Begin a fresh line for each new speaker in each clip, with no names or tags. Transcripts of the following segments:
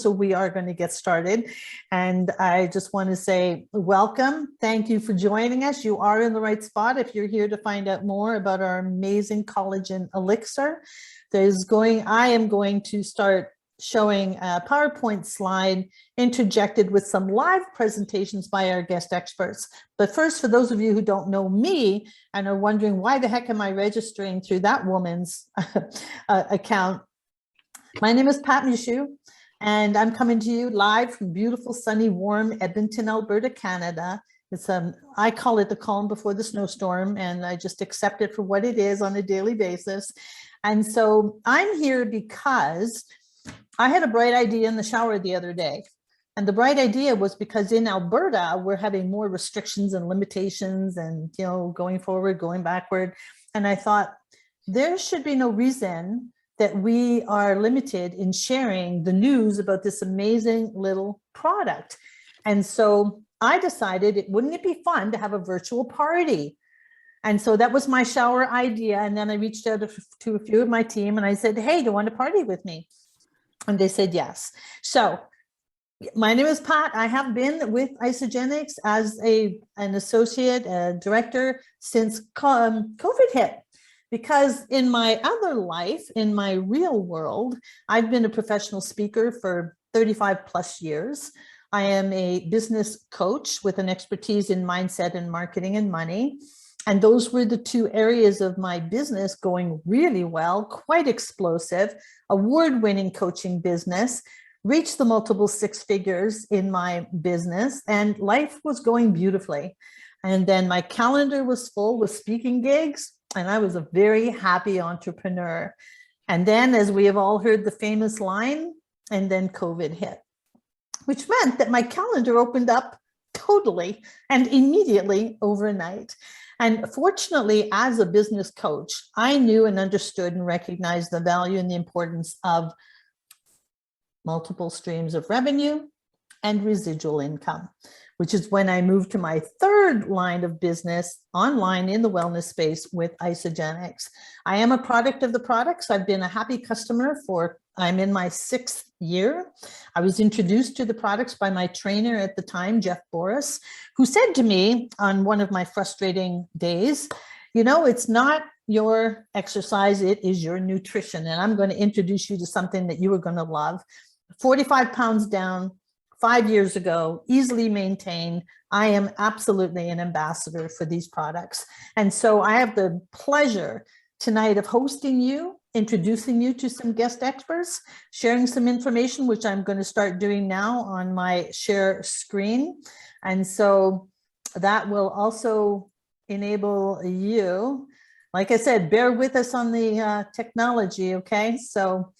so we are going to get started. And I just want to say welcome. Thank you for joining us. You are in the right spot if you're here to find out more about our amazing Collagen Elixir. I am going to start showing a PowerPoint slide interjected with some live presentations by our guest experts. But first, for those of you who don't know me and are wondering why the heck am I registering through that woman's account, my name is Pat Mussieux, and I'm coming to you live from beautiful, sunny, warm Edmonton, Alberta, Canada. It's I call it the calm before the snowstorm, and I just accept it for what it is on a daily basis. And so I'm here because I had a bright idea in the shower the other day. And the bright idea was because in Alberta, we're having more restrictions and limitations and, going forward, going backward. And I thought there should be no reason that we are limited in sharing the news about this amazing little product. And so I decided, wouldn't it be fun to have a virtual party? And so that was my shower idea. And then I reached out to a few of my team and I said, hey, do you want to party with me? And they said yes. So my name is Pat. I have been with Isagenix as an associate director since COVID hit. Because in my other life, in my real world, I've been a professional speaker for 35 plus years. I am a business coach with an expertise in mindset and marketing and money. And those were the two areas of my business going really well, quite explosive, award-winning coaching business, reached the multiple six figures in my business, and life was going beautifully. And then my calendar was full with speaking gigs, and I was a very happy entrepreneur. And then, as we have all heard the famous line, and then COVID hit, which meant that my calendar opened up totally and immediately overnight. And fortunately, as a business coach, I knew and understood and recognized the value and the importance of multiple streams of revenue and residual income, which is when I moved to my third line of business online in the wellness space with Isagenix. I am a product of the products. I've been a happy customer I'm in my 6th year. I was introduced to the products by my trainer at the time, Jeff Boris, who said to me on one of my frustrating days, it's not your exercise, it is your nutrition. And I'm going to introduce you to something that you are going to love. 45 pounds down, 5 years ago, easily maintained. I am absolutely an ambassador for these products. And so I have the pleasure tonight of hosting you, introducing you to some guest experts, sharing some information, which I'm going to start doing now on my share screen. And so that will also enable you, like I said, bear with us on the technology, okay? So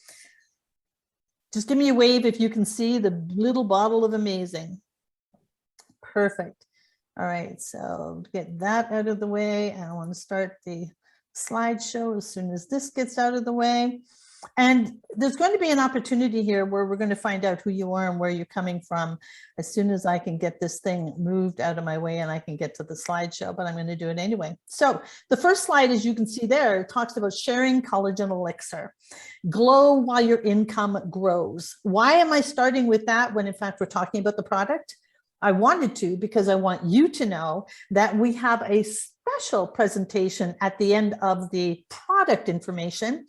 just give me a wave if you can see the little bottle of amazing. Perfect. All right, so get that out of the way. And I want to start the slideshow as soon as this gets out of the way. And there's going to be an opportunity here where we're going to find out who you are and where you're coming from as soon as I can get this thing moved out of my way and I can get to the slideshow, but I'm going to do it anyway. So the first slide, as you can see there, talks about sharing Collagen Elixir. Glow while your income grows. Why am I starting with that when in fact we're talking about the product? I wanted to because I want you to know that we have a special presentation at the end of the product information.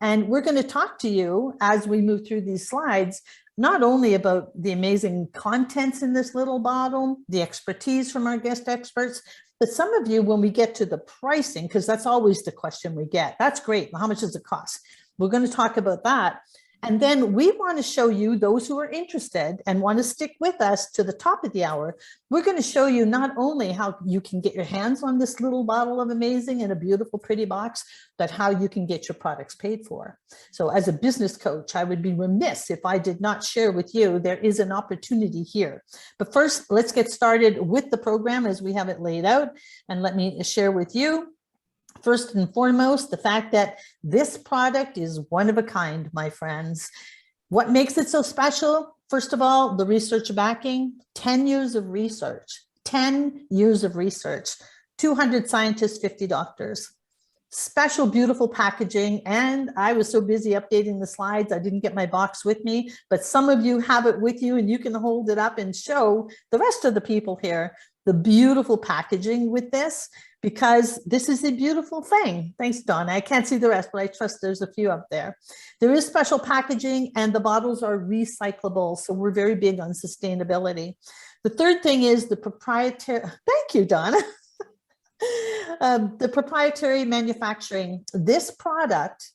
And we're going to talk to you as we move through these slides, not only about the amazing contents in this little bottle, the expertise from our guest experts, but some of you, when we get to the pricing, because that's always the question we get, that's great. How much does it cost? We're going to talk about that. And then we want to show you, those who are interested and want to stick with us to the top of the hour, we're going to show you not only how you can get your hands on this little bottle of amazing in a beautiful, pretty box, but how you can get your products paid for. So as a business coach, I would be remiss if I did not share with you, there is an opportunity here. But first, let's get started with the program as we have it laid out. And let me share with you, first and foremost, the fact that this product is one of a kind, my friends. What makes it so special? First of all, the research backing, 10 years of research, 10 years of research, 200 scientists, 50 doctors. special, beautiful packaging. And I was so busy updating the slides, I didn't get my box with me, but some of you have it with you and you can hold it up and show the rest of the people here the beautiful packaging with this, because this is a beautiful thing. Thanks, Donna. I can't see the rest, but I trust there's a few up there. There is special packaging and the bottles are recyclable. So we're very big on sustainability. The third thing is the proprietary, thank you, Donna. The proprietary manufacturing. This product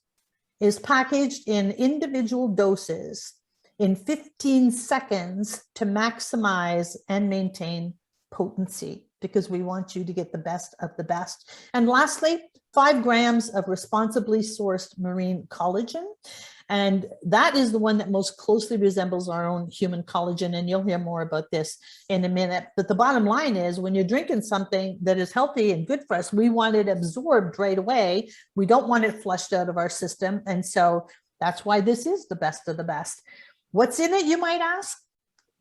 is packaged in individual doses in 15 seconds to maximize and maintain potency, because we want you to get the best of the best. And lastly, 5 grams of responsibly sourced marine collagen. And that is the one that most closely resembles our own human collagen. And you'll hear more about this in a minute. But the bottom line is, when you're drinking something that is healthy and good for us, we want it absorbed right away. We don't want it flushed out of our system. And so that's why this is the best of the best. What's in it, you might ask?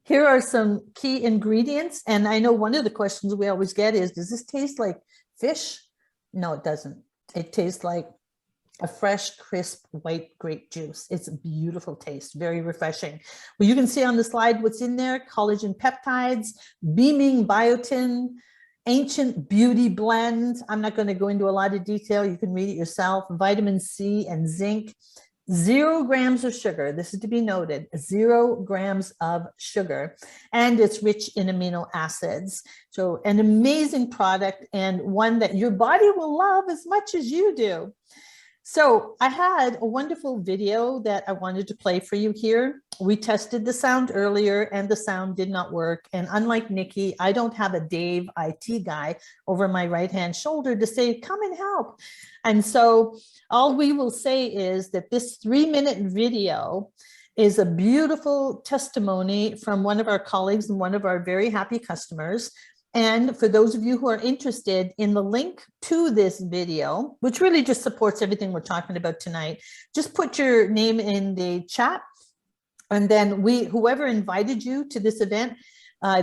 Here are some key ingredients. And I know one of the questions we always get is, does this taste like fish? No, it doesn't. It tastes like a fresh, crisp, white grape juice. It's a beautiful taste, very refreshing. Well, you can see on the slide what's in there: collagen peptides, beaming biotin, ancient beauty blend. I'm not going to go into a lot of detail. You can read it yourself. Vitamin C and zinc. 0 grams of sugar. This is to be noted, 0 grams of sugar, and it's rich in amino acids. So an amazing product, and one that your body will love as much as you do. So I had a wonderful video that I wanted to play for you here. We tested the sound earlier and the sound did not work. And unlike Nikki, I don't have a Dave IT guy over my right-hand shoulder to say, come and help. And so all we will say is that this 3-minute video is a beautiful testimony from one of our colleagues and one of our very happy customers. And for those of you who are interested in the link to this video, which really just supports everything we're talking about tonight, just put your name in the chat. And then whoever invited you to this event,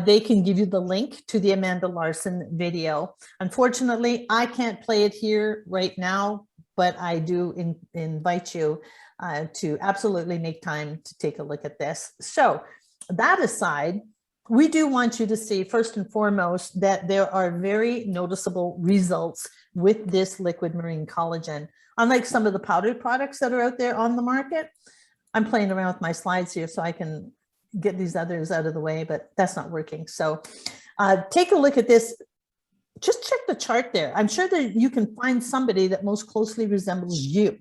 they can give you the link to the Amanda Larson video. Unfortunately, I can't play it here right now, but I do invite you to absolutely make time to take a look at this. So that aside, we do want you to see, first and foremost, that there are very noticeable results with this liquid marine collagen. Unlike some of the powdered products that are out there on the market, I'm playing around with my slides here so I can get these others out of the way, but that's not working. So take a look at this. Just check the chart there. I'm sure that you can find somebody that most closely resembles you.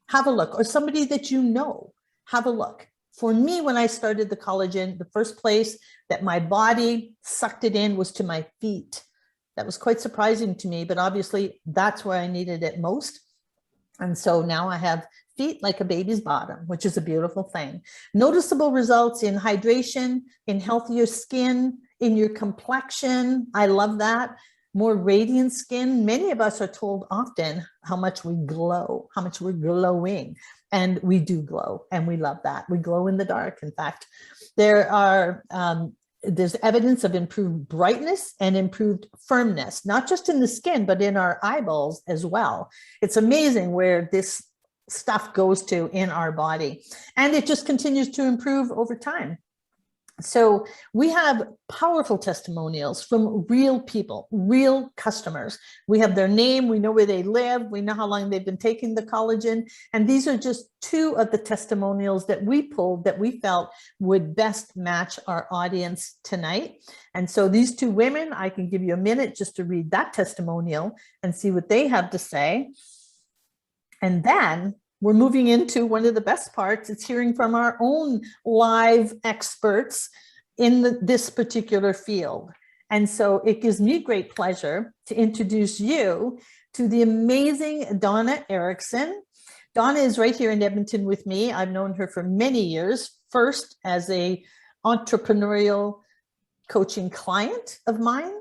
Have a look, or somebody that you know. Have a look. For me, when I started the collagen, the first place that my body sucked it in was to my feet. That was quite surprising to me, but obviously that's where I needed it most. And so now I have feet like a baby's bottom, which is a beautiful thing. Noticeable results in hydration, in healthier skin, in your complexion. I love that. More radiant skin. Many of us are told often how much we glow, how much we're glowing. And we do glow, and we love that. We glow in the dark. In fact, there's evidence of improved brightness and improved firmness, not just in the skin, but in our eyeballs as well. It's amazing where this stuff goes to in our body, and it just continues to improve over time. So we have powerful testimonials from real people, real customers. We have their name, we know where they live, we know how long they've been taking the collagen. And these are just 2 of the testimonials that we pulled that we felt would best match our audience tonight. And so these 2 women, I can give you a minute just to read that testimonial and see what they have to say. And then we're moving into one of the best parts. It's hearing from our own live experts in this particular field. And so it gives me great pleasure to introduce you to the amazing Donna Eriksson. Donna is right here in Edmonton with me. I've known her for many years, first as an entrepreneurial coaching client of mine.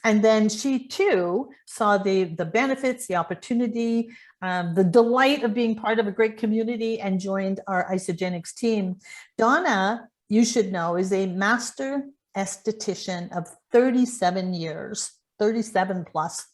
And then she too saw the benefits, the opportunity, the delight of being part of a great community, and joined our Isogenics team. Donna, you should know, is a master esthetician of 37 years, 37 plus.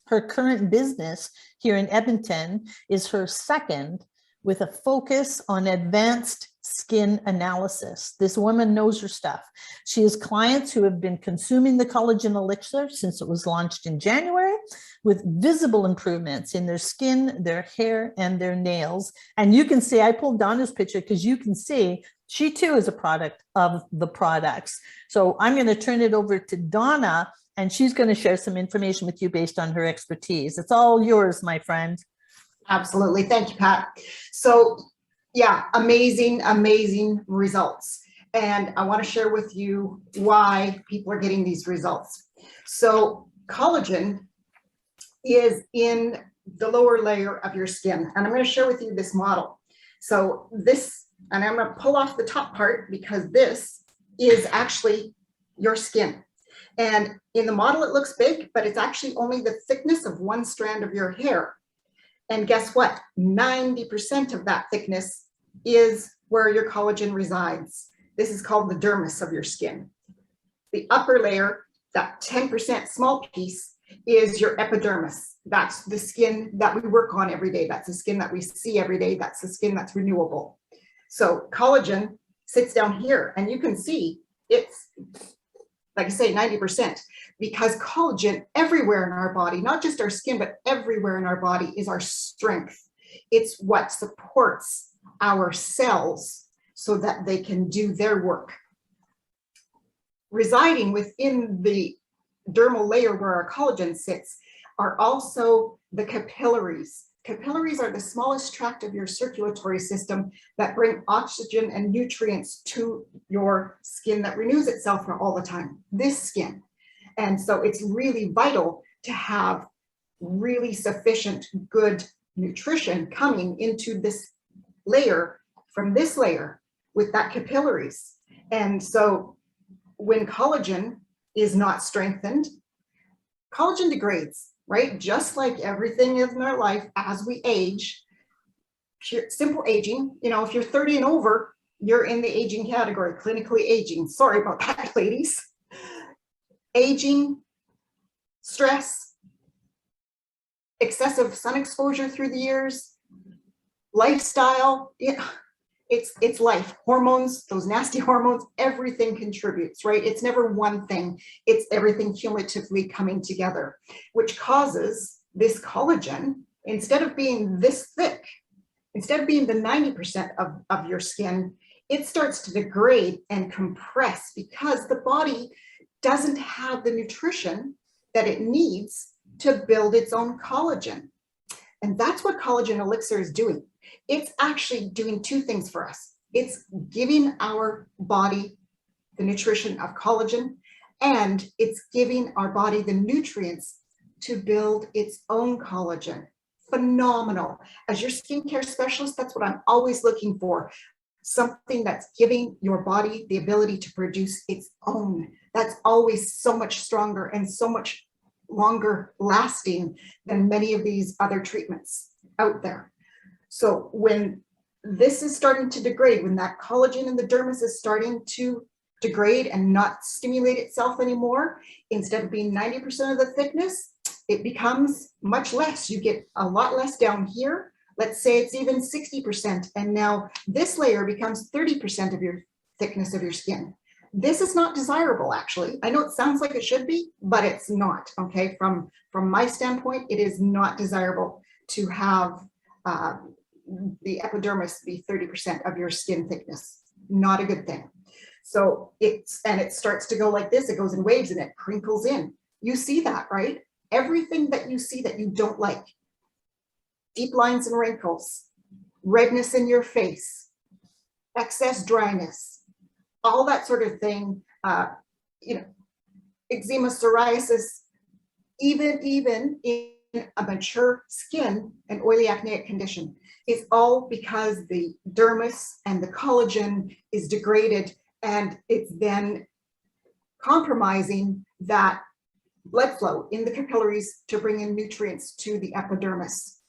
Her current business here in Edmonton is her second, with a focus on advanced skin analysis. This woman knows her stuff. She has clients who have been consuming the Collagen Elixir since it was launched in January, with visible improvements in their skin, their hair, and their nails. And you can see, I pulled Donna's picture because you can see she too is a product of the products. So I'm going to turn it over to Donna, and she's going to share some information with you based on her expertise. It's all yours, my friend.
Absolutely. Thank you, Pat. So yeah, amazing, amazing results. And I want to share with you why people are getting these results. So collagen is in the lower layer of your skin. And I'm going to share with you this model. So this, and I'm going to pull off the top part because this is actually your skin. And in the model, it looks big, but it's actually only the thickness of one strand of your hair. And guess what? 90% of that thickness is where your collagen resides. This is called the dermis of your skin. The upper layer, that 10% small piece, is your epidermis. That's the skin that we work on every day. That's the skin that we see every day. That's the skin that's renewable. So collagen sits down here, and you can see it's, like I say, 90%, because collagen everywhere in our body, not just our skin, but everywhere in our body, is our strength. It's what supports our cells so that they can do their work. Residing within the dermal layer where our collagen sits are also the capillaries. Capillaries are the smallest tract of your circulatory system that bring oxygen and nutrients to your skin that renews itself all the time, this skin. And so it's really vital to have really sufficient, good nutrition coming into this layer, from this layer, with that capillaries. And so when collagen is not strengthened, collagen degrades, right? Just like everything in our life as we age. Simple aging, you know, if you're 30 and over, you're in the aging category, clinically aging. Sorry about that, ladies. Aging, stress, excessive sun exposure through the years, lifestyle, it's life. Hormones, those nasty hormones, everything contributes, right? It's never one thing. It's everything cumulatively coming together, which causes this collagen, instead of being this thick, instead of being the 90% of your skin, it starts to degrade and compress because the body doesn't have the nutrition that it needs to build its own collagen. And that's what Collagen Elixir is doing. It's actually doing two things for us. It's giving our body the nutrition of collagen, and it's giving our body the nutrients to build its own collagen. Phenomenal. As your skincare specialist, that's what I'm always looking for. Something that's giving your body the ability to produce its own. That's always so much stronger and so much longer lasting than many of these other treatments out there. So when this is starting to degrade, when that collagen in the dermis is starting to degrade and not stimulate itself anymore, instead of being 90% of the thickness, it becomes much less. You get a lot less down here. Let's say it's even 60%. And now this layer becomes 30% of your thickness of your skin. This is not desirable, actually. I know it sounds like it should be, but it's not, okay? From my standpoint, it is not desirable to have the epidermis be 30% of your skin thickness. Not a good thing. So it starts to go like this. It goes in waves and it crinkles in. You see that, right? Everything that you see that you don't like, deep lines and wrinkles, redness in your face, excess dryness, all that sort of thing, eczema, psoriasis, even in a mature skin, an oily acneic condition, is all because the dermis and the collagen is degraded, and it's then compromising that blood flow in the capillaries to bring in nutrients to the epidermis.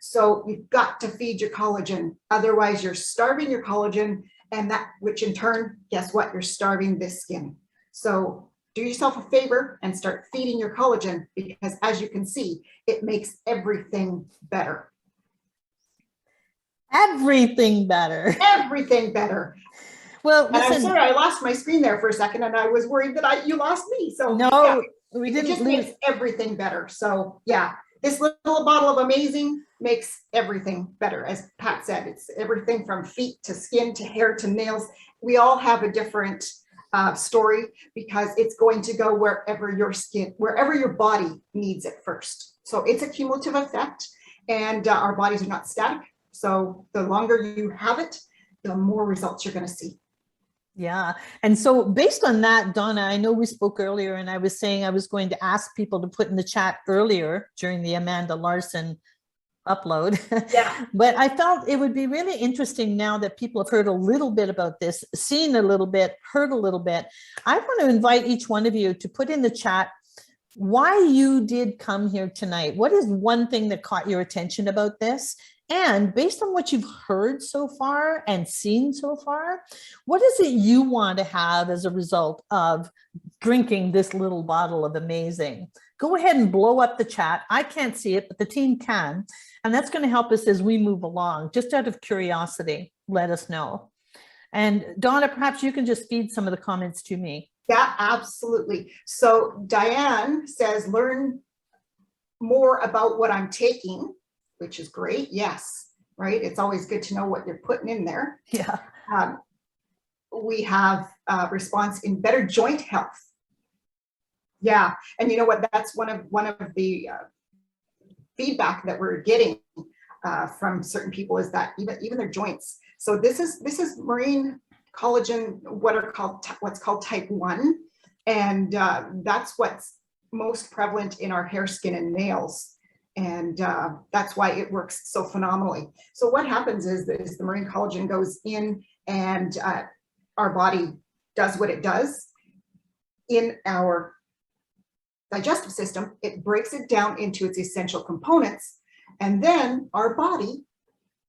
So you've got to feed your collagen. Otherwise, you're starving your collagen, and that, which in turn, guess what? You're starving this skin. So do yourself a favor and start feeding your collagen, because as you can see, it makes everything better.
Everything better.
Everything better.
Well,
And I'm
listen,
sorry, I lost my screen there for a second, and I was worried that you lost me. So
no,
yeah,
we
it
didn't
just
lose.
makes everything better. So yeah, this little bottle of amazing makes everything better. As Pat said, it's everything from feet to skin to hair to nails. We all have a different story, because it's going to go wherever your body needs it first. So it's a cumulative effect, and our bodies are not static. So the longer you have it, the more results you're going to see.
Yeah. And so based on that, Donna, I know we spoke earlier, and I was saying I was going to ask people to put in the chat earlier during the Amanda Larson upload.
Yeah.
But I felt it would be really interesting, now that people have heard a little bit about this, seen a little bit, heard a little bit. I want to invite each one of you to put in the chat why you did come here tonight. What is one thing that caught your attention about this? And based on what you've heard so far and seen so far, what is it you want to have as a result of drinking this little bottle of amazing? Go ahead and blow up the chat. I can't see it, but the team can. And that's going to help us as we move along. Just out of curiosity, let us know. And Donna, perhaps you can just feed some of the comments to me.
Yeah, absolutely. So Diane says, learn more about what I'm taking, which is great. Yes, right. It's always good to know what you're putting in there.
Yeah.
We have a response in better joint health. Yeah, and you know what? That's one of the feedback that we're getting from certain people, is that even their joints. So this is marine collagen, what's called type 1, and that's what's most prevalent in our hair, skin, and nails. And that's why it works so phenomenally. So what happens is the marine collagen goes in, and our body does what it does in our digestive system. It breaks it down into its essential components, and then our body,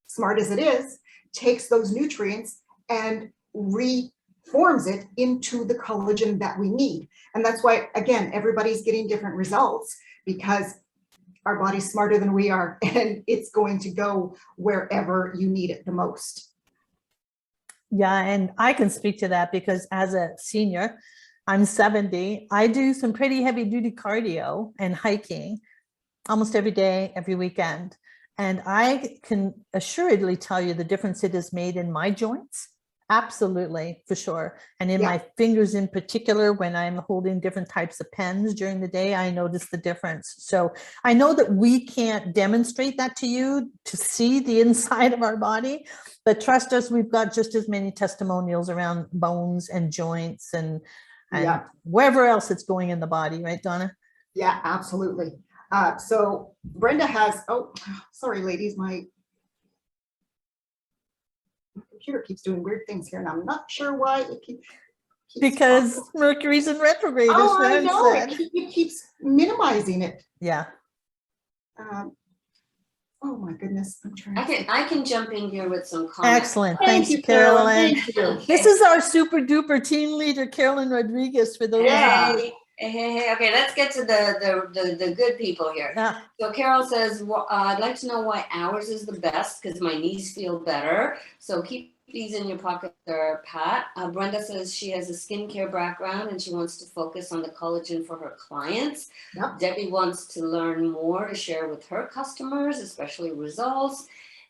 smart as it is, takes those nutrients and reforms it into the collagen that we need. And that's why, again, everybody's getting different results, because our body's smarter than we are, and it's going to go wherever you need it the most.
Yeah, and I can speak to that, because as a senior, I'm 70. I do some pretty heavy duty cardio and hiking almost every day, every weekend. And I can assuredly tell you the difference it has made in my joints. Absolutely, for sure. And in my fingers in particular, when I'm holding different types of pens during the day, I notice the difference. So I know that we can't demonstrate that to you to see the inside of our body, but trust us, we've got just as many testimonials around bones and joints and wherever else it's going in the body, right, Donna?
Yeah, absolutely. So Brenda has, oh, sorry, ladies, my computer keeps doing weird things here, and I'm not sure why it keeps
because Mercury's in retrograde.
Oh, I know, it keeps minimizing it.
Yeah.
Oh my goodness, I'm trying.
I can jump in here with some comments.
Excellent. Thanks, Carolyn.
Thank you.
This is our super duper team leader, Carolyn Rodriguez, for those of you.
Hey, okay, let's get to the good people here.
Yeah.
So Carol says, well, I'd like to know why ours is the best, because my knees feel better. So keep these in your pocket there, Pat. Brenda says she has a skincare background and she wants to focus on the collagen for her clients.
Yep.
Debbie wants to learn more to share with her customers, especially results.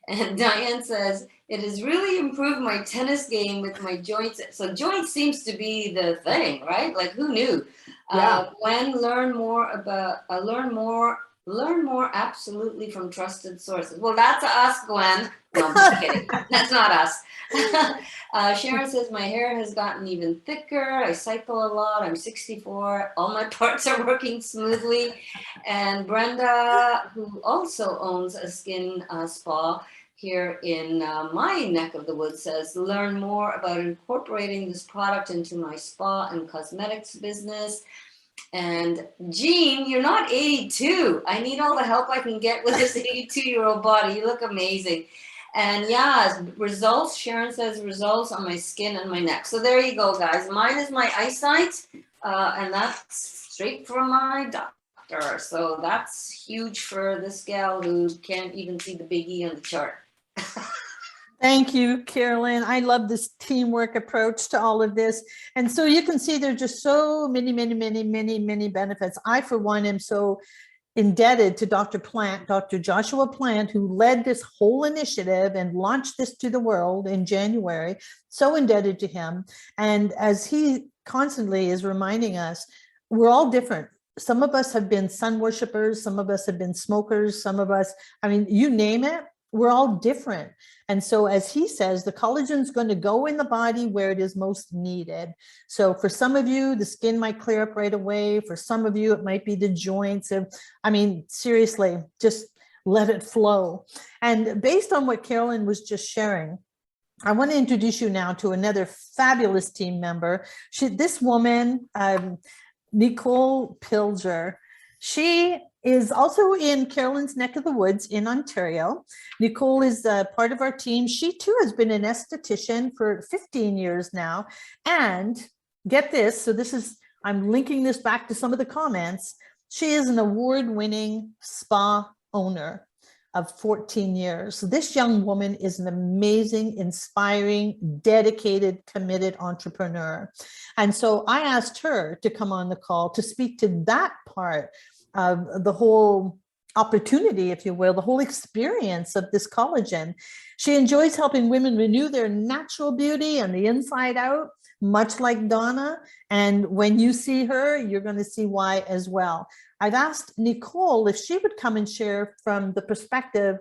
And Diane says, it has really improved my tennis game with my joints. So joints seems to be the thing, right? Like, who knew?
Yeah.
Gwen, learn more absolutely from trusted sources. Well, that's us, Gwen. No, I'm just kidding. That's not us. Sharon says, my hair has gotten even thicker. I cycle a lot. I'm 64. All my parts are working smoothly. And Brenda, who also owns a skin spa here in my neck of the woods, says, learn more about incorporating this product into my spa and cosmetics business. And Jean, you're not 82. I need all the help I can get with this 82-year-old body. You look amazing. And yeah, results, Sharon says, results on my skin and my neck. So there you go, guys. Mine is my eyesight. and that's straight from my doctor. So that's huge for this gal who can't even see the big E on the chart.
Thank you, Carolyn. I love this teamwork approach to all of this. And so you can see there's just so many, many, many, many, many benefits. I, for one, am so indebted to Dr. Plant, Dr. Joshua Plant, who led this whole initiative and launched this to the world in January. So indebted to him. And as he constantly is reminding us, we're all different. Some of us have been sun worshipers, some of us have been smokers, some of us, I mean, you name it, we're all different. And so as he says, the collagen is going to go in the body where it is most needed. So for some of you, the skin might clear up right away. For some of you, it might be the joints. I mean, seriously, just let it flow. And based on what Carolyn was just sharing, I want to introduce you now to another fabulous team member. This woman, Nicole Pilger, she is also in Carolyn's neck of the woods in Ontario. Nicole is part of our team. She too has been an esthetician for 15 years now. And get this, so this is, I'm linking this back to some of the comments. She is an award-winning spa owner of 14 years. So this young woman is an amazing, inspiring, dedicated, committed entrepreneur. And so I asked her to come on the call to speak to that part of the whole opportunity, if you will, the whole experience of this collagen. She enjoys helping women renew their natural beauty on the inside out, much like Donna. And when you see her, you're going to see why as well. I've asked Nicole if she would come and share from the perspective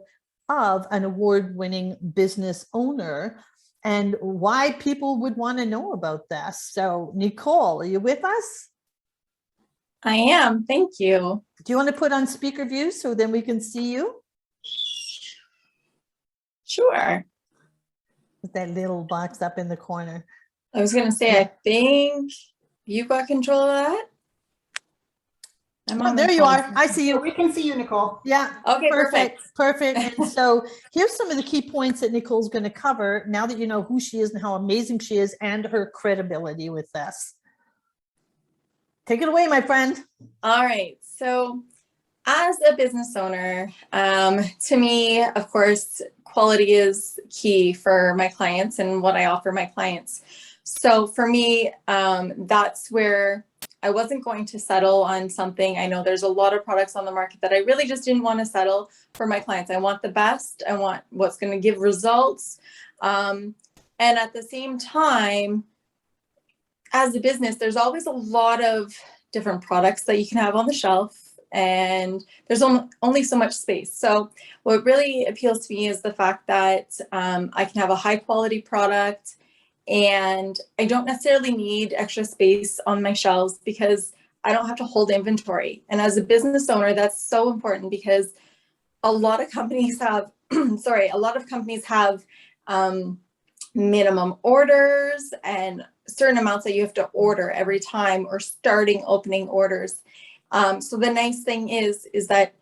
of an award-winning business owner and why people would want to know about this. So Nicole, are you with us?
I am. Thank you.
Do you want to put on speaker view so then we can see you?
Sure.
With that little box up in the corner.
I was going to say, I think you got control of that.
Oh, there you are. I see you.
We can see you, Nicole.
Yeah.
Okay,
Perfect. And so here's some of the key points that Nicole's going to cover now that you know who she is and how amazing she is and her credibility with this. Take it away, my friend.
All right. So as a business owner, to me, of course, quality is key for my clients and what I offer my clients. So for me, that's where I wasn't going to settle on something. I know there's a lot of products on the market that I really just didn't want to settle for my clients. I want the best. I want what's going to give results. And at the same time, as a business, there's always a lot of different products that you can have on the shelf, and there's only so much space. So what really appeals to me is the fact that I can have a high quality product, and I don't necessarily need extra space on my shelves because I don't have to hold inventory. And as a business owner, that's so important because a lot of companies have, minimum orders and certain amounts that you have to order every time or starting opening orders. So the nice thing is that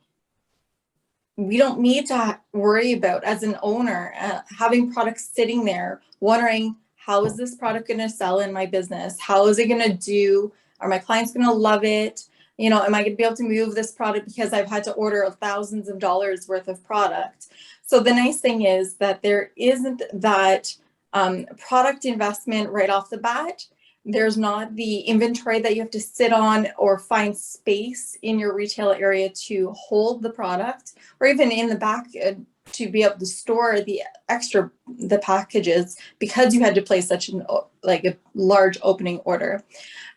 we don't need to worry about, as an owner, having products sitting there wondering, how is this product going to sell in my business? How is it going to do? Are my clients going to love it? You know, am I going to be able to move this product because I've had to order thousands of dollars worth of product? So the nice thing is that there isn't that product investment right off the bat. There's not the inventory that you have to sit on or find space in your retail area to hold the product, or even in the back to be able to store the packages because you had to place such a large opening order.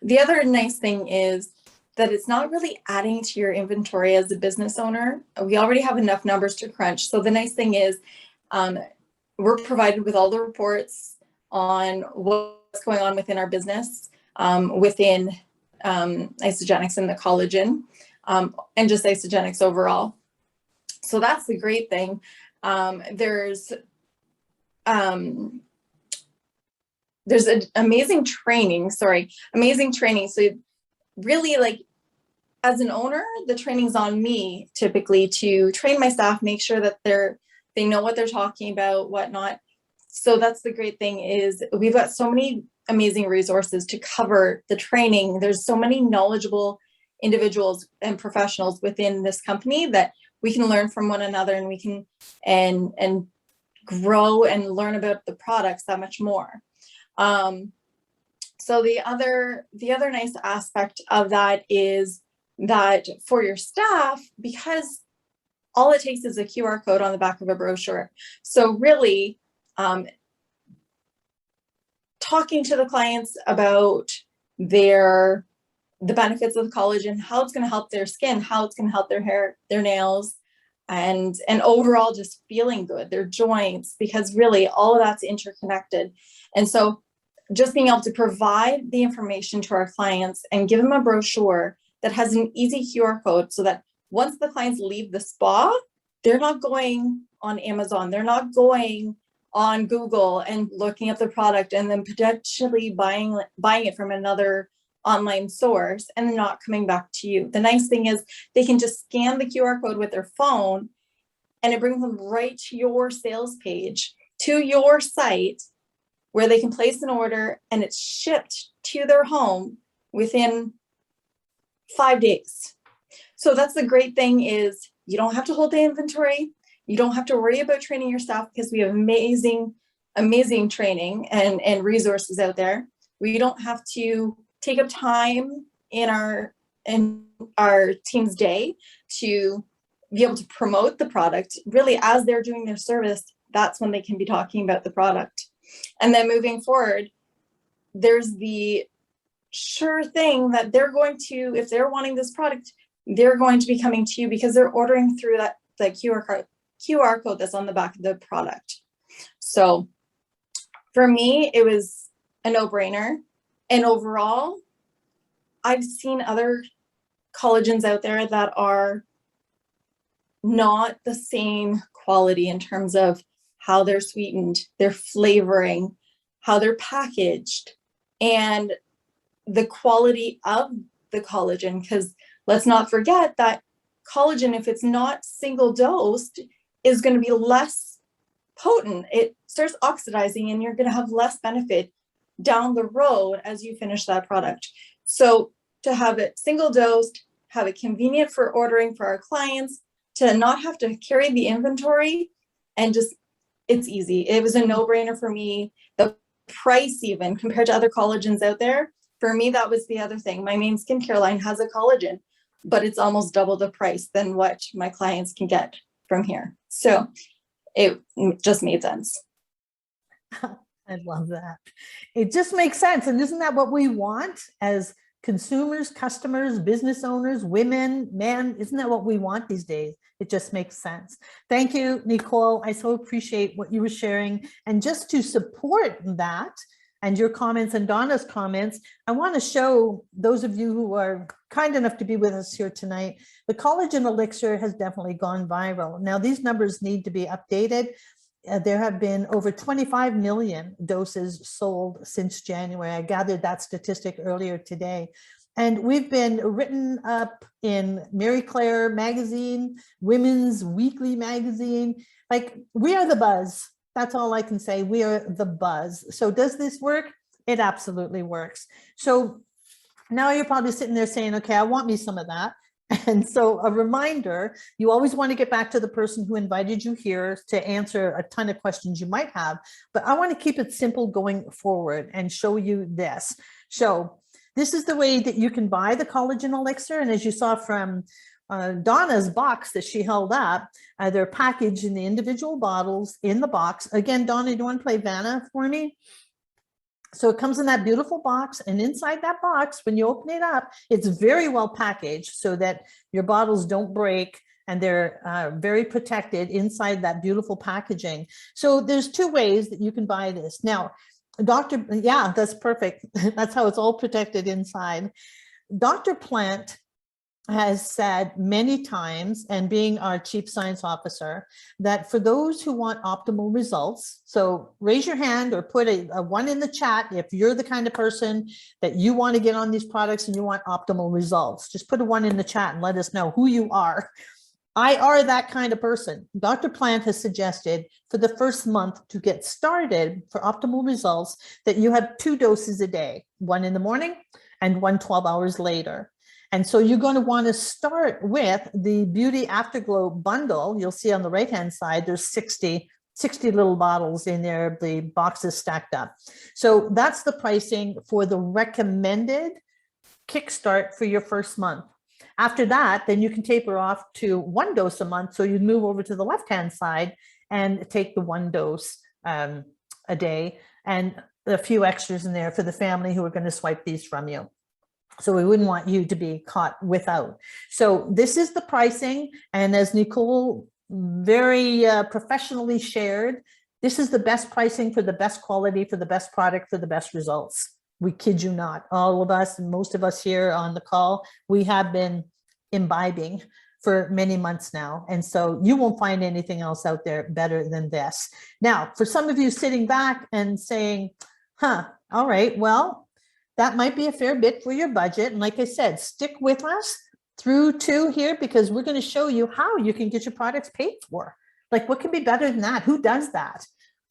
The other nice thing is that it's not really adding to your inventory as a business owner. We already have enough numbers to crunch. So the nice thing is we're provided with all the reports on what's going on within our business, within Isogenics and the collagen, and just Isogenics overall. So that's the great thing. There's amazing training. So really, as an owner, the training's on me typically to train my staff, make sure that they know what they're talking about, whatnot. So that's the great thing is we've got so many amazing resources to cover the training. There's so many knowledgeable individuals and professionals within this company that we can learn from one another, and we can and grow and learn about the products that much more. So the other nice aspect of that is that for your staff, because all it takes is a QR code on the back of a brochure. So really, talking to the clients about the benefits of collagen, how it's going to help their skin, how it's going to help their hair, their nails, and overall just feeling good, their joints, because really all of that's interconnected. And so just being able to provide the information to our clients and give them a brochure that has an easy QR code, so that once the clients leave the spa, they're not going on Amazon, they're not going on Google and looking at the product and then potentially buying it from another online source and not coming back to you. The nice thing is they can just scan the QR code with their phone, and it brings them right to your sales page, to your site, where they can place an order, and it's shipped to their home within 5 days. So that's the great thing, is you don't have to hold the inventory. You don't have to worry about training your staff, because we have amazing training and resources out there. We don't have to take up time in our team's day to be able to promote the product. Really, as they're doing their service, that's when they can be talking about the product. And then moving forward, there's the sure thing that they're going to, if they're wanting this product, they're going to be coming to you because they're ordering through that QR code that's on the back of the product. So for me, it was a no-brainer. And overall, I've seen other collagens out there that are not the same quality in terms of how they're sweetened, their flavoring, how they're packaged, and the quality of the collagen. Because let's not forget that collagen, if it's not single dosed, is going to be less potent. It starts oxidizing, and you're going to have less benefit down the road as you finish that product. So to have it single dosed, have it convenient for ordering for our clients, to not have to carry the inventory, and just, it's easy. It was a no-brainer for me. The price, even compared to other collagens out there, for me, that was the other thing. My main skincare line has a collagen, but it's almost double the price than what my clients can get from here. So it just made sense.
I love that. It just makes sense. And isn't that what we want as consumers, customers, business owners, women, men? Isn't that what we want these days? It just makes sense. Thank you, Nicole. I so appreciate what you were sharing. And just to support that and your comments and Donna's comments, I want to show those of you who are kind enough to be with us here tonight, the Collagen Elixir has definitely gone viral. Now, these numbers need to be updated. There have been over 25 million doses sold since January. I gathered that statistic earlier today. And we've been written up in Mary Claire magazine, Women's Weekly magazine. Like, we are the buzz. That's all I can say. We are the buzz. So does this work? It absolutely works. So now you're probably sitting there saying, okay, I want me some of that. And so a reminder, you always want to get back to the person who invited you here to answer a ton of questions you might have, but I want to keep it simple going forward and show you this. So this is the way that you can buy the Collagen Elixir. And as you saw from Donna's box that she held up, they're packaged in the individual bottles in the box. Again, Donna, do you want to play Vanna for me? So it comes in that beautiful box, and inside that box, when you open it up, it's very well packaged so that your bottles don't break, and they're very protected inside that beautiful packaging. So there's two ways that you can buy this. Now, yeah, that's perfect. That's how it's all protected inside. Dr. Plant has said many times, and being our chief science officer, that for those who want optimal results, so raise your hand or put a 1 in the chat if you're the kind of person that you want to get on these products and you want optimal results. Just put a 1 in the chat and let us know who you are. I are that kind of person. Dr. Plant has suggested for the first month to get started for optimal results that you have 2 doses a day, one in the morning and one 12 hours later. And so you're going to want to start with the Beauty Afterglow bundle. You'll see on the right-hand side, there's 60 little bottles in there, the boxes stacked up. So that's the pricing for the recommended kickstart for your first month. After that, then you can taper off to 1 dose a month. So you move over to the left-hand side and take the 1 dose a day, and a few extras in there for the family who are going to swipe these from you. So we wouldn't want you to be caught without. So this is the pricing. And as Nicole very professionally shared, this is the best pricing for the best quality, for the best product, for the best results. We kid you not. All of us, and most of us here on the call, we have been imbibing for many months now. And so you won't find anything else out there better than this. Now, for some of you sitting back and saying, all right, well, that might be a fair bit for your budget. And like I said, stick with us through to here, because we're going to show you how you can get your products paid for. Like, what can be better than that? Who does that?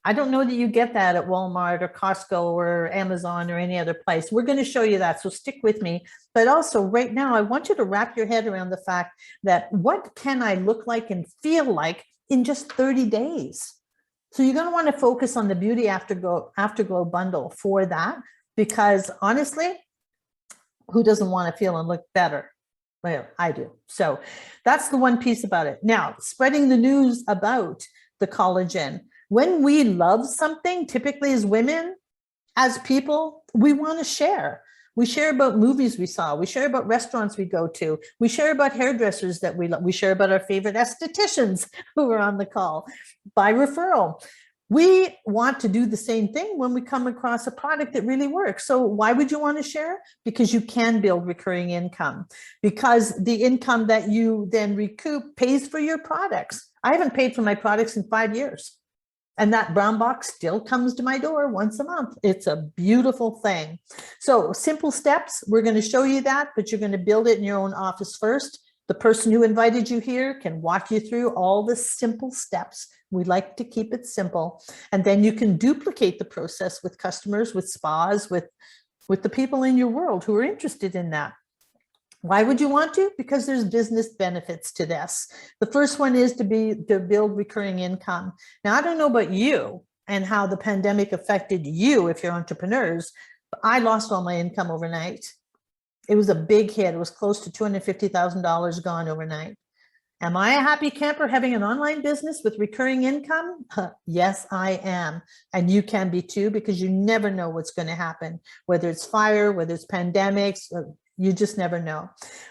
I don't know that you get that at Walmart or Costco or Amazon or any other place. We're going to show you that, so stick with me. But also right now, I want you to wrap your head around the fact that what can I look like and feel like in just 30 days? So you're going to want to focus on the Beauty Afterglow bundle for that, because honestly, who doesn't want to feel and look better? Well, I do. So that's the one piece about it. Now, spreading the news about the collagen. When we love something, typically as women, as people, we want to share. We share about movies we saw. We share about restaurants we go to. We share about hairdressers that we love. We share about our favorite estheticians who are on the call by referral. We want to do the same thing when we come across a product that really works. So why would you want to share? Because you can build recurring income, because the income that you then recoup pays for your products. I haven't paid for my products in 5 years. And that brown box still comes to my door once a month. It's a beautiful thing. So simple steps, we're going to show you that, but you're going to build it in your own office first. The person who invited you here can walk you through all the simple steps. We like to keep it simple. And then you can duplicate the process with customers, with spas, with the people in your world who are interested in that. Why would you want to? Because there's business benefits to this. The first one is to build recurring income. Now, I don't know about you and how the pandemic affected you if you're entrepreneurs, but I lost all my income overnight. It was a big hit. It was close to $250,000 gone overnight. Am I a happy camper having an online business with recurring income? Yes, I am. And you can be too, because you never know what's going to happen, whether it's fire, whether it's pandemics, you just never know.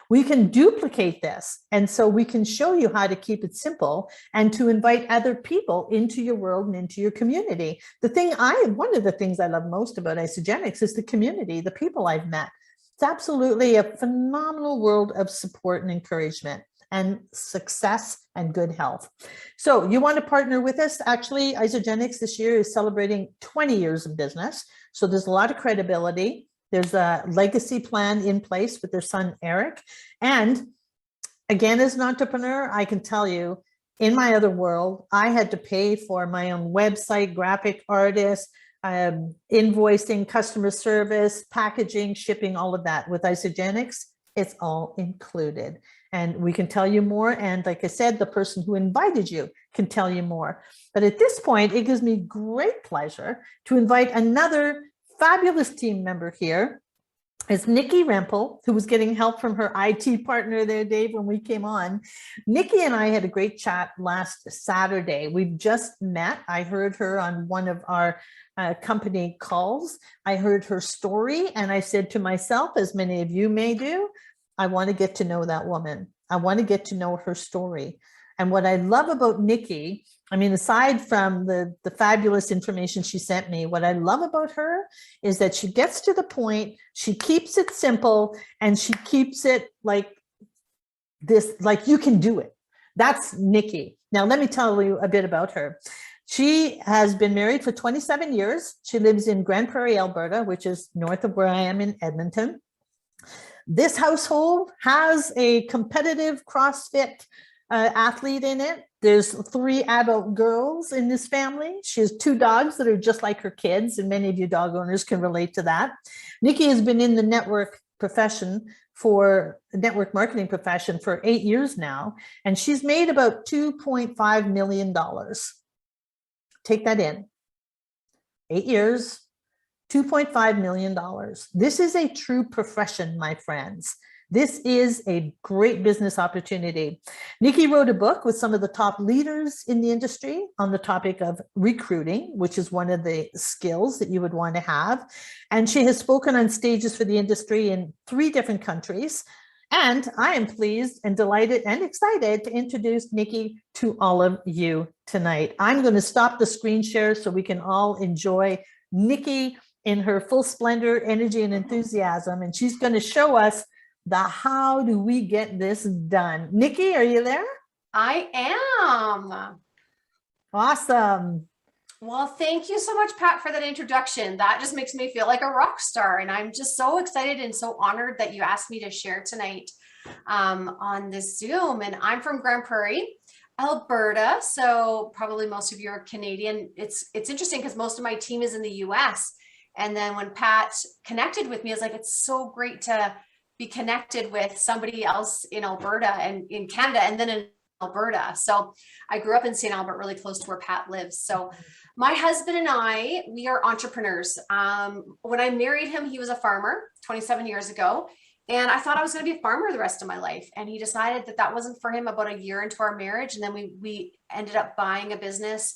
We can duplicate this. And so we can show you how to keep it simple and to invite other people into your world and into your community. One of the things I love most about Isogenics is the community, the people I've met. It's absolutely a phenomenal world of support and encouragement and success and good health. So you want to partner with us. Actually, Isogenics this year is celebrating 20 years of business. So there's a lot of credibility. There's a legacy plan in place with their son, Eric. And again, as an entrepreneur, I can tell you, in my other world, I had to pay for my own website, graphic artist, invoicing, customer service, packaging, shipping, all of that. With Isogenics, it's all included. And we can tell you more. And like I said, the person who invited you can tell you more. But at this point, it gives me great pleasure to invite another fabulous team member here. It's Nikki Rempel, who was getting help from her IT partner there, Dave, when we came on. Nikki and I had a great chat last Saturday. We've just met. I heard her on one of our company calls. I heard her story, and I said to myself, as many of you may do, I want to get to know that woman. I want to get to know her story. And what I love about Nikki, I mean, aside from the fabulous information she sent me, what I love about her is that she gets to the point, she keeps it simple, and she keeps it like this, like you can do it. That's Nikki. Now, let me tell you a bit about her. She has been married for 27 years. She lives in Grand Prairie, Alberta, which is north of where I am in Edmonton. This household has a competitive CrossFit athlete in it. There's 3 adult girls in this family. She has 2 dogs that are just like her kids, and many of you dog owners can relate to that. Nikki has been in the network marketing profession for 8 years now, and she's made about $2.5 million. Take that in. 8 years, $2.5 million. This is a true profession, my friends. This is a great business opportunity. Nikki wrote a book with some of the top leaders in the industry on the topic of recruiting, which is one of the skills that you would want to have. And she has spoken on stages for the industry in 3 different countries. And I am pleased and delighted and excited to introduce Nikki to all of you tonight. I'm going to stop the screen share so we can all enjoy Nikki in her full splendor, energy, and enthusiasm. And she's going to show us the how do we get this done. Nikki, are you there?
I am.
Awesome.
Well, thank you so much, Pat, for that introduction. That just makes me feel like a rock star. And I'm just so excited and so honored that you asked me to share tonight on this Zoom. And I'm from Grand Prairie, Alberta. So probably most of you are Canadian. It's interesting because most of my team is in the US. And then when Pat connected with me, I was like, it's so great to be connected with somebody else in Alberta and in Canada and then in Alberta. So I grew up in St. Albert, really close to where Pat lives. So my husband and I, we are entrepreneurs. When I married him, he was a farmer 27 years ago. And I thought I was going to be a farmer the rest of my life. And he decided that that wasn't for him about a year into our marriage. And then we ended up buying a business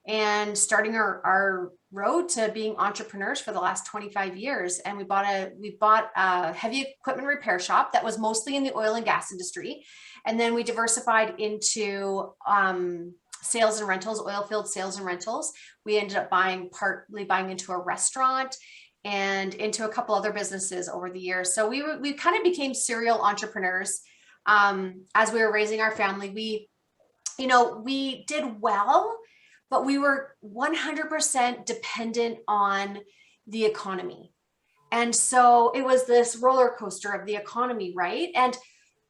and starting our road to being entrepreneurs for the last 25 years. And we bought a heavy equipment repair shop that was mostly in the oil and gas industry. And then we diversified into sales and rentals, oil field sales and rentals. We ended up partly buying into a restaurant and into a couple other businesses over the years. So we kind of became serial entrepreneurs as we were raising our family. We did well, but we were 100% dependent on the economy. And so it was this roller coaster of the economy, right? And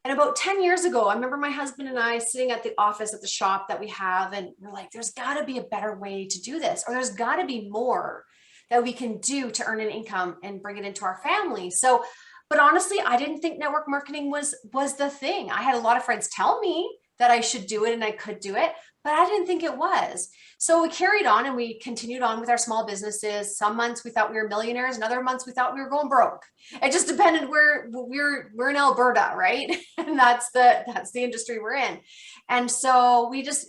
about 10 years ago, I remember my husband and I sitting at the office at the shop that we have, and we're like, there's got to be a better way to do this, or there's got to be more that we can do to earn an income and bring it into our family. So, but honestly, I didn't think network marketing was the thing. I had a lot of friends tell me that I should do it and I could do it, but I didn't think it was. So we carried on and we continued on with our small businesses. Some months we thought we were millionaires, and other months we thought we were going broke. It just depended where we're in Alberta, right? And that's the industry we're in. And so we just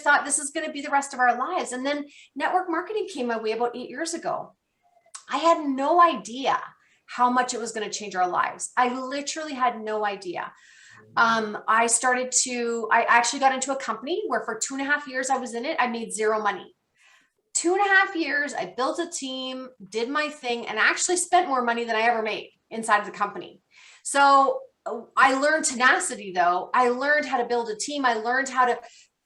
thought this is going to be the rest of our lives. And then network marketing came my way about 8 years ago. I had no idea how much it was going to change our lives. I literally had no idea. I actually got into a company where for 2.5 years I was in it. I made zero money. 2.5 years, I built a team, did my thing, and actually spent more money than I ever made inside the company. So I learned tenacity though. I learned how to build a team. I learned how to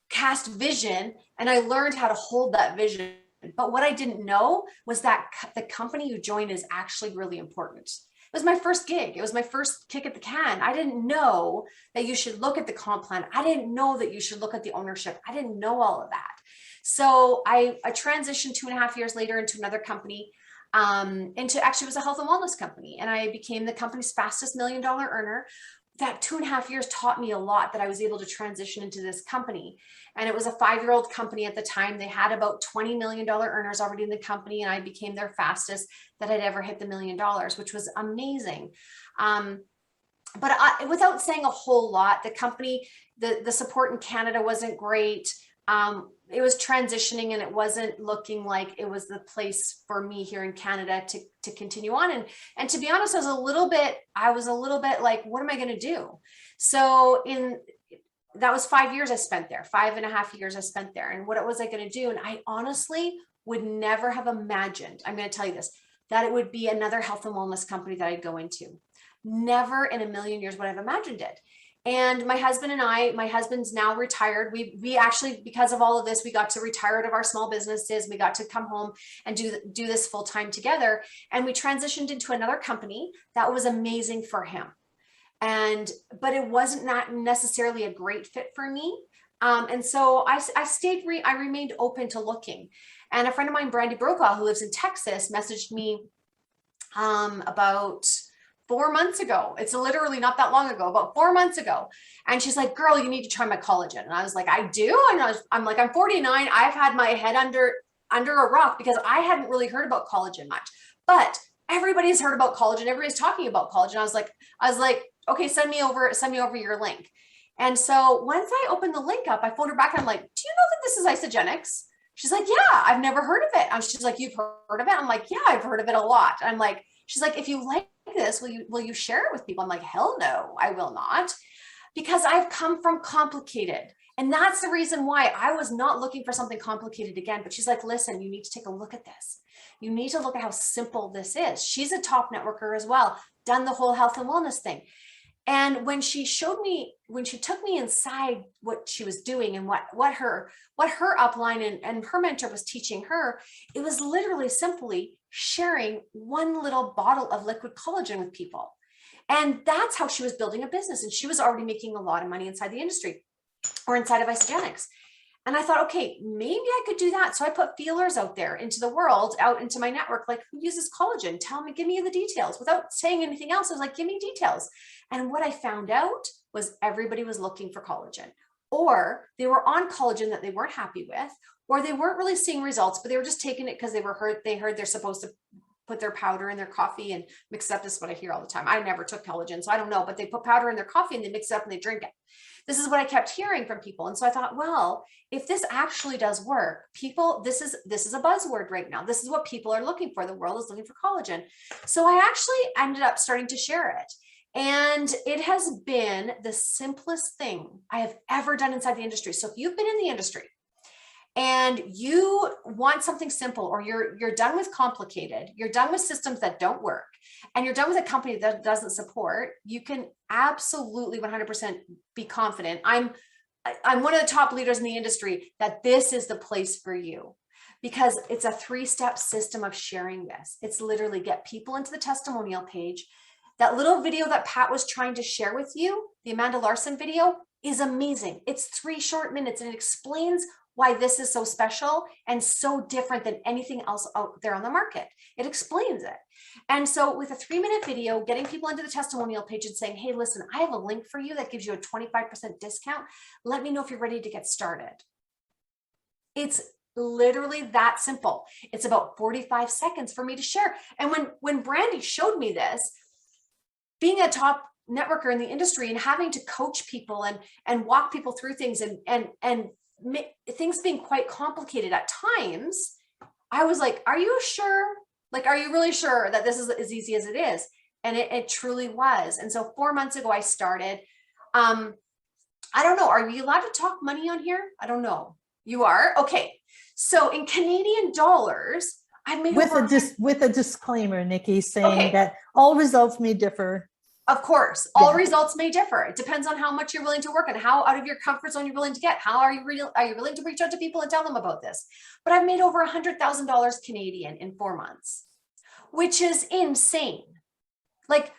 cast vision, and I learned how to hold that vision. But what I didn't know was that the company you join is actually really important. It was my first gig. It was my first kick at the can. I didn't know that you should look at the comp plan. I didn't know that you should look at the ownership. I didn't know all of that. So I transitioned 2.5 years later into another company, actually it was a health and wellness company. And I became the company's fastest $1 million earner. That 2.5 years taught me a lot, that I was able to transition into this company. And it was a 5-year-old company at the time. They had about $20 million earners already in the company, and I became their fastest that had ever hit the $1 million, which was amazing. But without saying a whole lot, the company, the support in Canada wasn't great. It was transitioning, and it wasn't looking like it was the place for me here in Canada to continue on. And to be honest, I was a little bit like, what am I going to do? So that was 5 years I spent there, 5.5 years I spent there. And what was I going to do? And I honestly would never have imagined, I'm going to tell you this, that it would be another health and wellness company that I'd go into. Never in a million years would I have imagined it. And my husband and my husband's now retired. We actually, because of all of this, we got to retire out of our small businesses. We got to come home and do this full time together. And we transitioned into another company that was amazing for him. but it wasn't not necessarily a great fit for me. And so I remained open to looking. And a friend of mine, Brandy Brokaw, who lives in Texas, messaged me about 4 months ago. It's literally not that long ago, about 4 months ago. And she's like, girl, you need to try my collagen. And I was like, I do. And I'm like, I'm 49. I've had my head under a rock because I hadn't really heard about collagen much, but everybody's heard about collagen. Everybody's talking about collagen. I was like, okay, send me over your link. And so once I opened the link up, I phoned her back and I'm like, do you know that this is Isagenix? She's like, yeah, I've never heard of it. And she's like, you've heard of it? I'm like, yeah, I've heard of it a lot. I'm like, she's like, if you like this, will you share it with people? I'm like, hell no, I will not, because I've come from complicated. And that's the reason why I was not looking for something complicated again. But she's like, listen, you need to take a look at this. You need to look at how simple this is. She's a top networker as well, done the whole health and wellness thing. And when she took me inside what she was doing and what her upline and her mentor was teaching her, it was literally simply sharing one little bottle of liquid collagen with people. And that's how she was building a business. And she was already making a lot of money inside the industry or inside of Isagenix. And I thought, okay, maybe I could do that. So I put feelers out there into the world, out into my network, like, who uses collagen? Tell me, give me the details. Without saying anything else, I was like, give me details. And what I found out was everybody was looking for collagen, or they were on collagen that they weren't happy with, or they weren't really seeing results, but they were just taking it because they heard they're supposed to put their powder in their coffee and mix it up. This is what I hear all the time. I never took collagen, so I don't know, but they put powder in their coffee and they mix it up and they drink it. This is what I kept hearing from people. And so I thought, well, if this actually does work, people, this is a buzzword right now. This is what people are looking for. The world is looking for collagen. So I actually ended up starting to share it. And it has been the simplest thing I have ever done inside the industry. So if you've been in the industry and you want something simple, or you're done with complicated, you're done with systems that don't work, and you're done with a company that doesn't support, you can absolutely 100% be confident. I'm one of the top leaders in the industry that this is the place for you, because it's a 3-step system of sharing this. It's literally get people into the testimonial page. That little video that Pat was trying to share with you, the Amanda Larson video, is amazing. It's 3 short minutes and it explains why this is so special and so different than anything else out there on the market. It explains it. And so with a 3-minute video, getting people into the testimonial page and saying, hey, listen, I have a link for you that gives you a 25% discount. Let me know if you're ready to get started. It's literally that simple. It's about 45 seconds for me to share. And when Brandy showed me this, being a top networker in the industry and having to coach people and walk people through things and things being quite complicated at times, I was like, are you sure? Like, are you really sure that this is as easy as it is? And it truly was. And so 4 months ago, I started. I don't know. Are you allowed to talk money on here? I don't know. You are? Okay. So in Canadian dollars, I made
with a disclaimer, Nikki, saying that all results may differ.
Of course, all results may differ. It depends on how much you're willing to work and how out of your comfort zone you're willing to get. How are you willing to reach out to people and tell them about this? But I've made over $100,000 Canadian in 4 months, which is insane. Like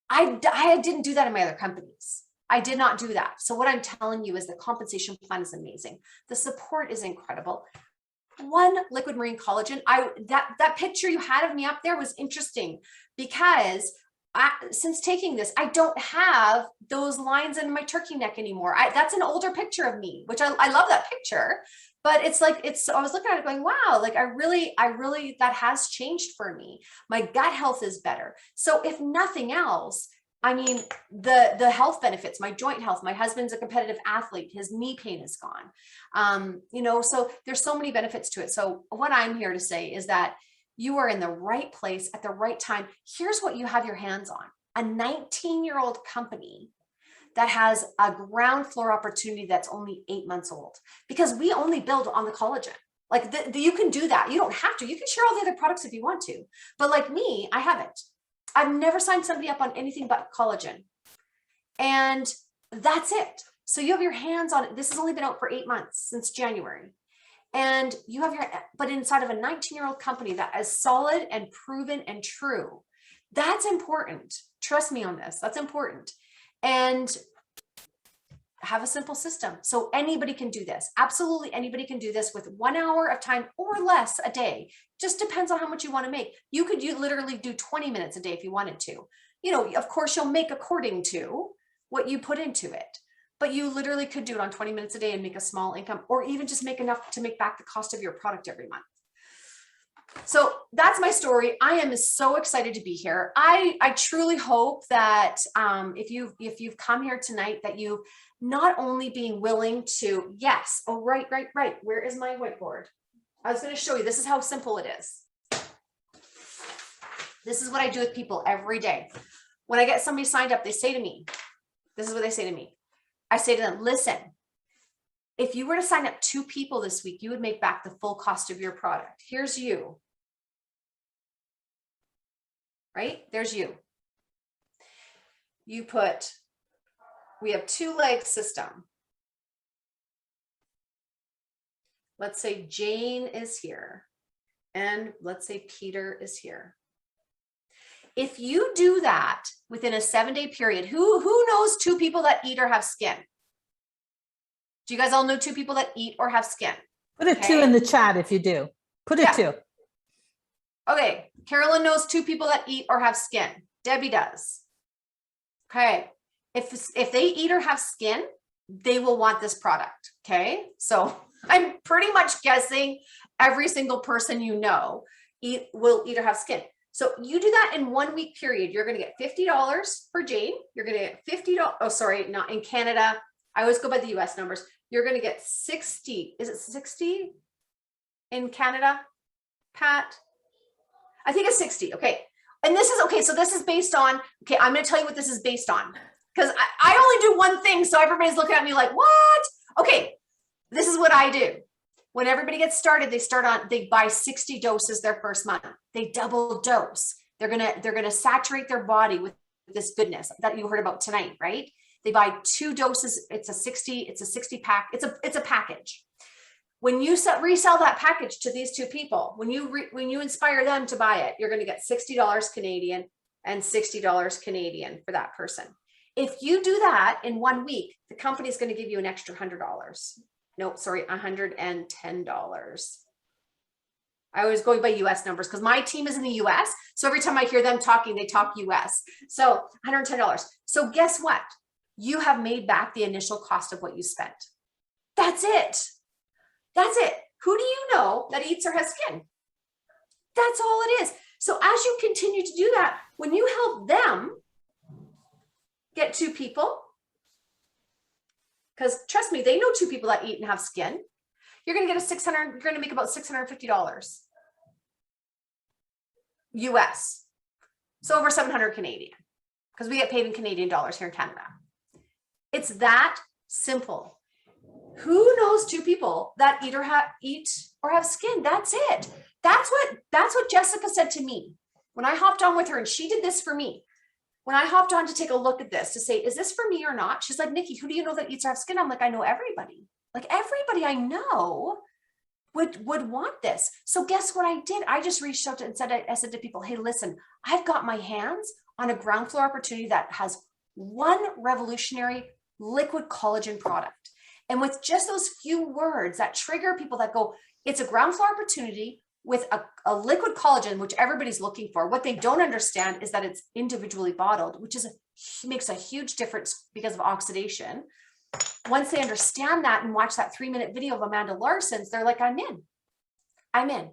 I didn't do that in my other companies. I did not do that. So what I'm telling you is the compensation plan is amazing. The support is incredible. One liquid marine collagen. That picture you had of me up there was interesting because since taking this, I don't have those lines in my turkey neck anymore. That's an older picture of me, which I love that picture, but I was looking at it going, wow, like I really, that has changed for me. My gut health is better. So if nothing else, I mean, the health benefits, my joint health, my husband's a competitive athlete, his knee pain is gone. So there's so many benefits to it. So what I'm here to say is that you are in the right place at the right time. Here's what you have your hands on: a 19-year-old company that has a ground floor opportunity that's only 8 months old, because we only build on the collagen. Like you can do that. You don't have to. You can share all the other products if you want to. But like me, I haven't. I've never signed somebody up on anything but collagen. And that's it. So you have your hands on it. This has only been out for 8 months, since January. And you have but inside of a 19-year-old company that is solid and proven and true. That's important. Trust me on this. That's important. and have a simple system. So anybody can do this. Absolutely anybody can do this with 1 hour of time or less a day. Just depends on how much you want to make. You could literally do 20 minutes a day if you wanted to. You know, of course you'll make according to what you put into it, but you literally could do it on 20 minutes a day and make a small income, or even just make enough to make back the cost of your product every month. So that's my story. I am so excited to be here. I truly hope that if you've come here tonight, that you not only being willing to, yes, oh, right. Where is my whiteboard? I was going to show you, this is how simple it is. This is what I do with people every day. When I get somebody signed up, they say to me, this is what they say to me. I say to them, listen, if you were to sign up 2 people this week, you would make back the full cost of your product. Here's you. Right? There's you. You put, we have 2-leg system. Let's say Jane is here, and let's say Peter is here. If you do that within a 7-day period, who knows 2 people that eat or have skin? Do you guys all know 2 people that eat or have skin?
Put a 2 in the chat if you do. Put a 2.
Okay, Carolyn knows 2 people that eat or have skin. Debbie does. Okay, if they eat or have skin, they will want this product. Okay, so I'm pretty much guessing every single person you know will eat or have skin. So you do that in 1 week period. You're going to get $50 for Jane. You're going to get $50. Oh, sorry, not in Canada. I always go by the US numbers. You're going to get 60. Is it 60 in Canada, Pat? I think it's 60. Okay. And this is okay. So this is based on, okay, I'm going to tell you what this is based on, because I only do one thing. So everybody's looking at me like, what? Okay. This is what I do. When everybody gets started, they buy 60 doses their first month. They double dose. They're going to saturate their body with this goodness that you heard about tonight, right? They buy 2 doses. It's a 60 pack. It's a package. When you resell that package to these 2 people, when you inspire them to buy it, you're going to get $60 Canadian and $60 Canadian for that person. If you do that in 1 week, the company is going to give you an extra $100. No, sorry, $110. I was going by US numbers because my team is in the US. So every time I hear them talking, they talk US. So $110. So guess what? You have made back the initial cost of what you spent. That's it. That's it. Who do you know that eats or has skin? That's all it is. So as you continue to do that, when you help them get 2 people, because trust me, they know 2 people that eat and have skin, you're going to get you're going to make about $650 US. So over 700 Canadian, because we get paid in Canadian dollars here in Canada. It's that simple. Who knows 2 people that eat or have skin? That's it. That's what Jessica said to me when I hopped on with her, and she did this for me. When I hopped on to take a look at this to say, is this for me or not? She's like, Nikki, who do you know that eats or have skin? I'm like, I know everybody. Like everybody I know would want this. So guess what I did? I just reached out and said to people, hey, listen, I've got my hands on a ground floor opportunity that has 1 revolutionary liquid collagen product. And with just those few words that trigger people that go, it's a ground floor opportunity with a liquid collagen, which everybody's looking for. What they don't understand is that it's individually bottled, which makes a huge difference because of oxidation. Once they understand that and watch that 3-minute video of Amanda Larson's, they're like, I'm in.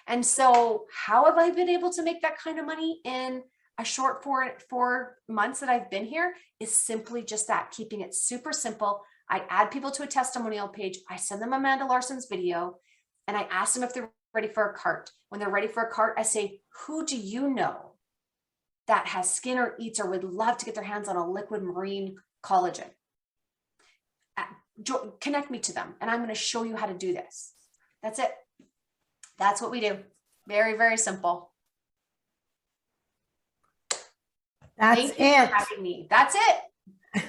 And so how have I been able to make that kind of money in a short 4 months that I've been here? Is simply just that, keeping it super simple. I add people to a testimonial page. I send them Amanda Larson's video, and I ask them if they're ready for a cart. When they're ready for a cart, I say, who do you know that has skin or eats or would love to get their hands on a liquid marine collagen? Connect me to them, and I'm going to show you how to do this. That's it. That's what we do. Very, very simple.
That's
Thank you
it.
for having me. That's it.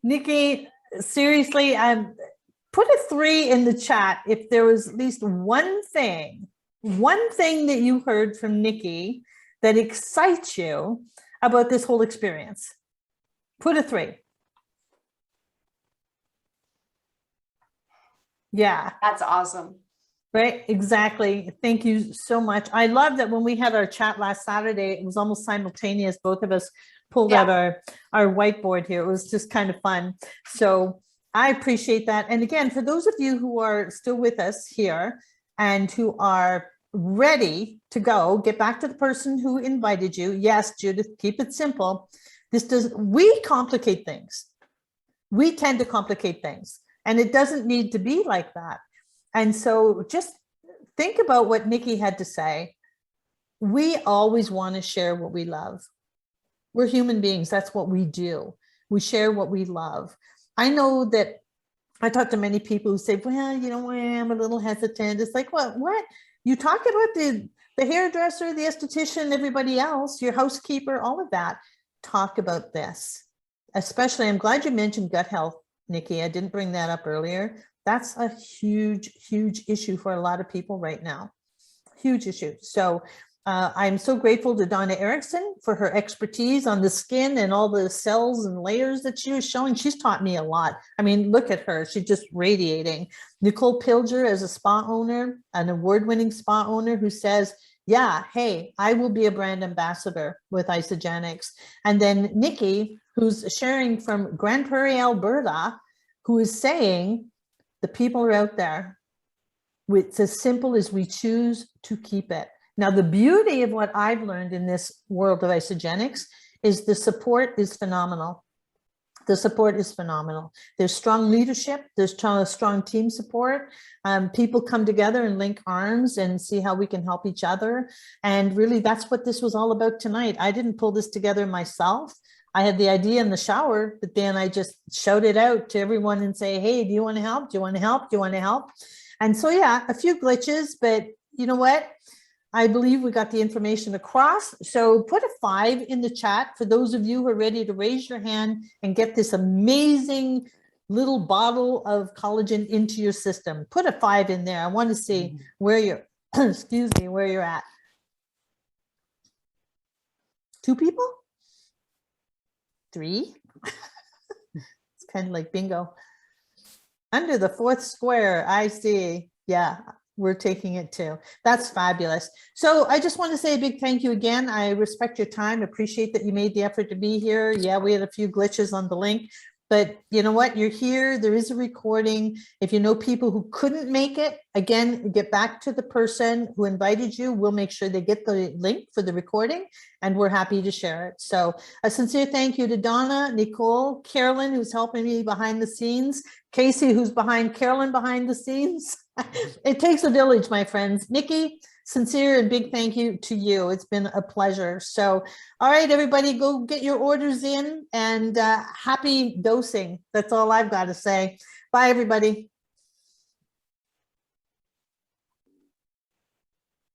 Nikki, seriously, put a 3 in the chat if there was at least one thing that you heard from Nikki that excites you about this whole experience. Put a 3. Yeah.
That's awesome.
Right, exactly. Thank you so much. I love that when we had our chat last Saturday, it was almost simultaneous. Both of us pulled out our whiteboard here. It was just kind of fun. So I appreciate that. And again, for those of you who are still with us here and who are ready to go, get back to the person who invited you. Yes, Judith, keep it simple. We complicate things. We tend to complicate things, and it doesn't need to be like that. And so just think about what Nikki had to say. We always want to share what we love. We're human beings. That's what we do. We share what we love. I know that I talk to many people who say, well, you know, I'm a little hesitant. It's like, what? You talk about the hairdresser, the esthetician, everybody else, your housekeeper, all of that. Talk about this. Especially, I'm glad you mentioned gut health, Nikki. I didn't bring that up earlier. That's a huge, huge issue for a lot of people right now. Huge issue. So I'm so grateful to Donna Erickson for her expertise on the skin and all the cells and layers that she was showing. She's taught me a lot. I mean, look at her. She's just radiating. Nicole Pilger, as a spa owner, an award-winning spa owner, who says, yeah, hey, I will be a brand ambassador with Isagenix. And then Nikki, who's sharing from Grand Prairie, Alberta, who is saying, the people are out there. It's as simple as we choose to keep it. Now, the beauty of what I've learned in this world of Isagenix is the support is phenomenal. The support is phenomenal. There's strong leadership. There's strong team support. People come together and link arms and see how we can help each other. And really, that's what this was all about tonight. I didn't pull this together myself. I had the idea in the shower, but then I just shouted out to everyone and say, hey, do you want to help? Do you want to help? Do you want to help? And so, yeah, a few glitches, but you know what? I believe we got the information across. So put a 5 in the chat for those of you who are ready to raise your hand and get this amazing little bottle of collagen into your system. Put a 5 in there. I want to see where you're, excuse me, where you're at. 2 people? 3? It's kind of like bingo. Under the 4th square, I see. Yeah, we're taking it too. That's fabulous. So I just want to say a big thank you again. I respect your time. Appreciate that you made the effort to be here. Yeah, we had a few glitches on the link, but you know what? You're here. There is a recording. If you know people who couldn't make it, again, get back to the person who invited you. We'll make sure they get the link for the recording, and we're happy to share it. So a sincere thank you to Donna, Nicole, Carolyn, who's helping me behind the scenes, Casey, who's behind Carolyn behind the scenes. It takes a village, my friends. Nikki, sincere and big thank you to you. It's been a pleasure. So, all right, everybody, go get your orders in, and happy dosing. That's all I've got to say. Bye, everybody.